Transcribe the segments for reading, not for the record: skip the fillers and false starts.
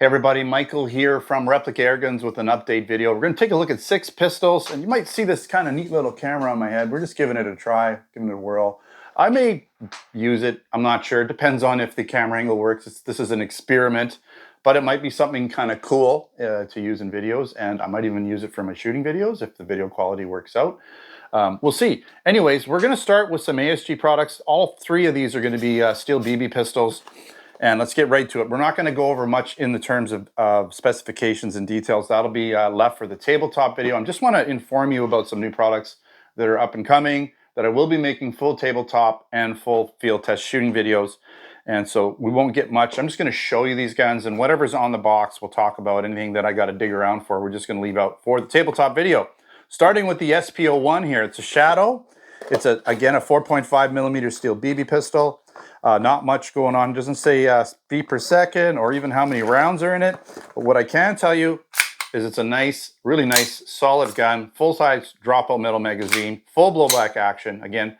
Hey everybody, Michael here from Replica Airguns with an update video. We're going to take a look at 6 pistols, and you might see this kind of neat little camera on my head. We're just giving it a try, giving it a whirl. I may use it, I'm not sure. It depends on if the camera angle works. This is an experiment, but it might be something kind of cool to use in videos, and I might even use it for my shooting videos if the video quality works out. We'll see. Anyways, we're going to start with some ASG products. All 3 of these are going to be steel BB pistols. And let's get right to it. We're not going to go over much in the terms of specifications and details. That'll be left for the tabletop video. I just want to inform you about some new products that are up and coming, that I will be making full tabletop and full field test shooting videos. And so we won't get much. I'm just going to show you these guns, and whatever's on the box, we'll talk about. Anything that I got to dig around for, we're just going to leave out for the tabletop video. Starting with the SP01 here. It's a Shadow. It's, again, a 4.5 millimeter steel BB pistol. Not much going on. It doesn't say feet per second or even how many rounds are in it. But what I can tell you is it's a nice, really nice, solid gun. Full-size dropout metal magazine. Full blowback action. Again,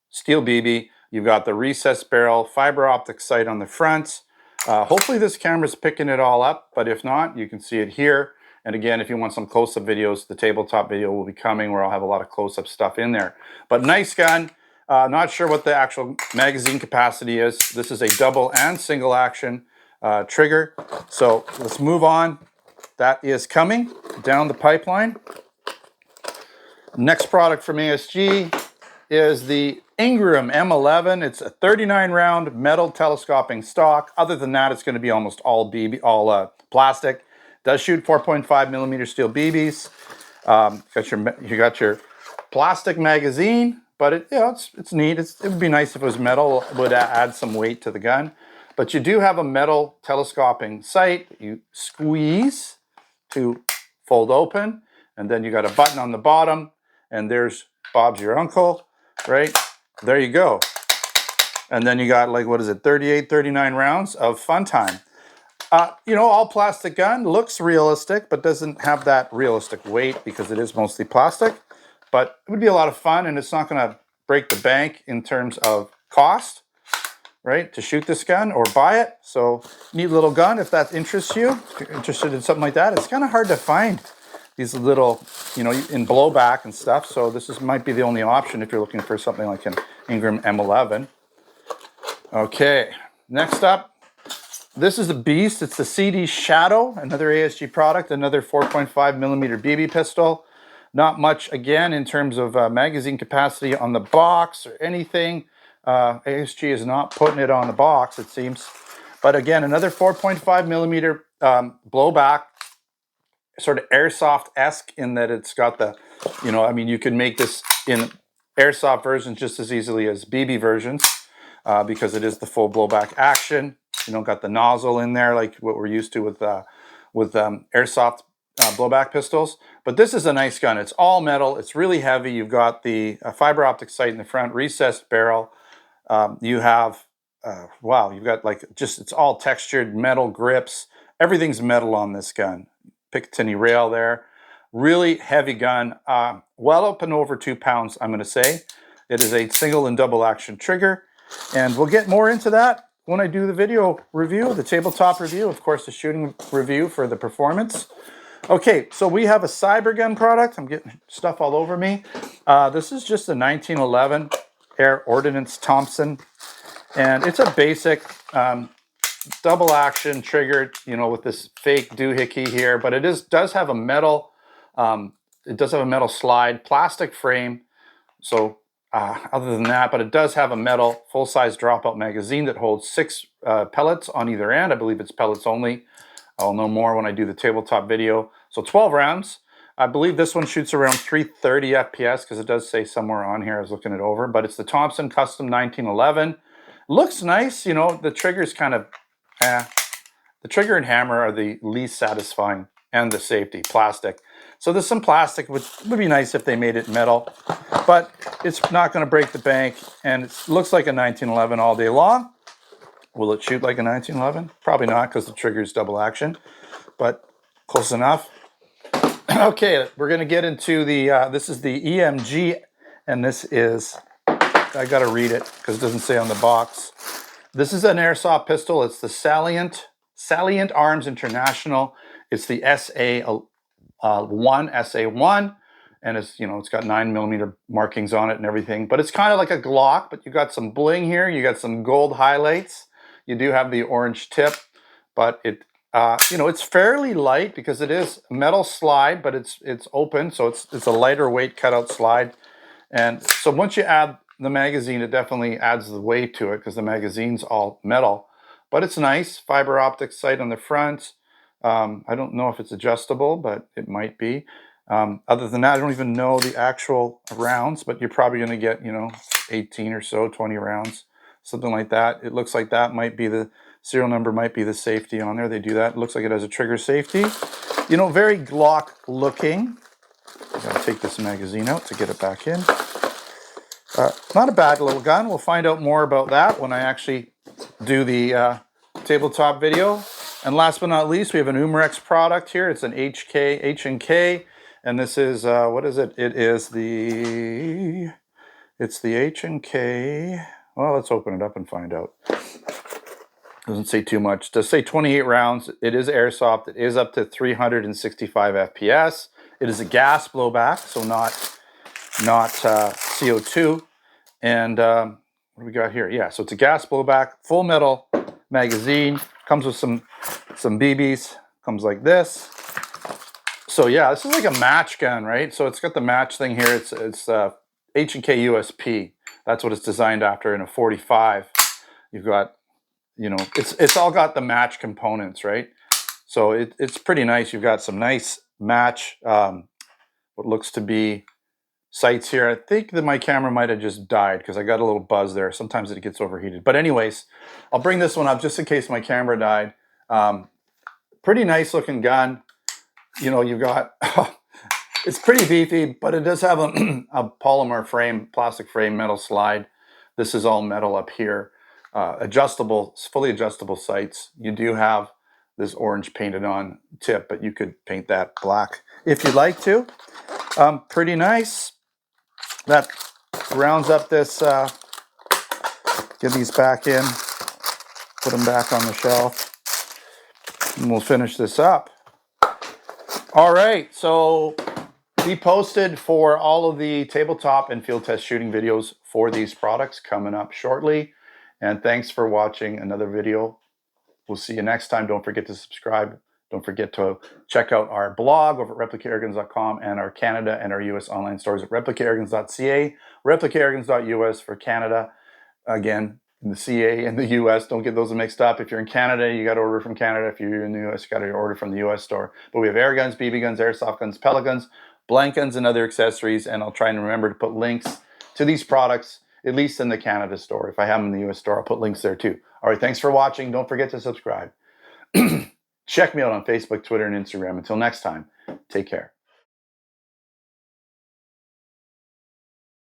steel BB. You've got the recessed barrel, fiber optic sight on the front. Hopefully this camera's picking it all up, but if not, you can see it here. And again, if you want some close-up videos, the tabletop video will be coming where I'll have a lot of close-up stuff in there. But nice gun. Not sure what the actual magazine capacity is. This is a double and single action trigger. So let's move on. That is coming down the pipeline. Next product from ASG is the Ingram M11. It's a 39 round metal telescoping stock. Other than that, it's going to be almost all plastic. Does shoot 4.5 millimeter steel BBs. You got your plastic magazine. But it's neat. It would be nice if it was metal. It would add some weight to the gun. But you do have a metal telescoping sight. You squeeze to fold open. And then you got a button on the bottom. And there's Bob's your uncle, right? There you go. And then you got, like, what is it, 38, 39 rounds of fun time. All plastic gun. Looks realistic, but doesn't have that realistic weight because it is mostly plastic. But it would be a lot of fun, and it's not going to break the bank in terms of cost, right, to shoot this gun or buy it. So neat little gun if that interests you. If you're interested in something like that, it's kind of hard to find these little, in blowback and stuff. So this might be the only option if you're looking for something like an Ingram M11. Okay, next up, this is a beast. It's the CD Shadow, another ASG product, another 4.5 millimeter BB pistol. Not much, again, in terms of magazine capacity on the box or anything. ASG is not putting it on the box, it seems. But again, another 4.5 millimeter blowback, sort of airsoft-esque in that it's got the, you can make this in airsoft versions just as easily as BB versions because it is the full blowback action. You don't got the nozzle in there like what we're used to with airsoft blowback pistols. But this is a nice gun. It's all metal. It's really heavy. You've got the fiber optic sight in the front, recessed barrel. You have, you've got it's all textured metal grips. Everything's metal on this gun. Picatinny rail there. Really heavy gun. Well up and over 2 pounds, I'm going to say. It is a single and double action trigger. And we'll get more into that when I do the video review, the tabletop review, of course, the shooting review for the performance. Okay, so we have a Cybergun product. I'm getting stuff all over me. This is just a 1911 Air Ordnance Thompson. And it's a basic double action triggered, with this fake doohickey here. But it does have a metal, slide, plastic frame. So other than that, but it does have a metal full-size dropout magazine that holds 6 pellets on either end. I believe it's pellets only. I'll know more when I do the tabletop video. So 12 rounds. I believe this one shoots around 330 FPS because it does say somewhere on here. I was looking it over, but it's the Thompson Custom 1911. Looks nice. The trigger's kind of, the trigger and hammer are the least satisfying, and the safety, plastic. So there's some plastic, which would be nice if they made it metal, but it's not going to break the bank, and it looks like a 1911 all day long. Will it shoot like a 1911? Probably not because the trigger is double action, but close enough. Okay, we're going to get into the, this is the EMG, and this is, I got to read it because it doesn't say on the box. This is an airsoft pistol. It's the Salient Salient Arms International. It's the SA1, and it's, you know, it's got 9mm markings on it and everything. But it's kind of like a Glock, but you got some bling here. You got some gold highlights. You do have the orange tip, but it, you know, it's fairly light because it is metal slide, but it's open, so it's a lighter weight cutout slide. And so once you add the magazine, it definitely adds the weight to it because the magazine's all metal. But it's nice, fiber optic sight on the front. I don't know if it's adjustable, but it might be. Other than that, I don't even know the actual rounds, but you're probably going to get, you know, 18 or so, 20 rounds, something like that. It looks like that might be the serial number, might be the safety on there. They do that. It looks like it has a trigger safety. You know, very Glock looking. I gotta take this magazine out to get it back in. Not a bad little gun. We'll find out more about that when I actually do the tabletop video. And last but not least, we have an Umarex product here. It's an H&K, and this is, what is it? It's the H&K. Well, let's open it up and find out. Doesn't say too much. It does say 28 rounds. It is airsoft. It is up to 365 FPS. It is a gas blowback, so not CO2. And what do we got here? Yeah, so it's a gas blowback, full metal magazine. Comes with some BBs. Comes like this. So yeah, this is like a match gun, right? So it's got the match thing here. It's H&K USP. That's what it's designed after in a 45. You've got, you know, it's all got the match components, right? So it's pretty nice. You've got some nice match, what looks to be sights here. I think that my camera might have just died because I got a little buzz there. Sometimes it gets overheated. But anyways, I'll bring this one up just in case my camera died. Pretty nice looking gun. You know, you've got, it's pretty beefy, but it does have a polymer frame, plastic frame, metal slide. This is all metal up here. Adjustable, fully adjustable sights. You do have this orange painted on tip, but you could paint that black if you'd like to. Pretty nice. That rounds up this, get these back in, put them back on the shelf, and we'll finish this up. All right, so be posted for all of the tabletop and field test shooting videos for these products coming up shortly. And thanks for watching another video. We'll see you next time. Don't forget to subscribe. Don't forget to check out our blog over at replicairguns.com and our Canada and our US online stores at replicairguns.ca, replicairguns.us for Canada. Again, the CA and the US, don't get those mixed up. If you're in Canada, you got to order from Canada. If you're in the US, you got to order from the US store. But we have air guns, BB guns, airsoft guns, pellet guns, blank guns, and other accessories. And I'll try and remember to put links to these products, at least in the Canada store. If I have them in the US store, I'll put links there too. All right, thanks for watching. Don't forget to subscribe. Check me out on Facebook, Twitter, and Instagram. Until next time, take care.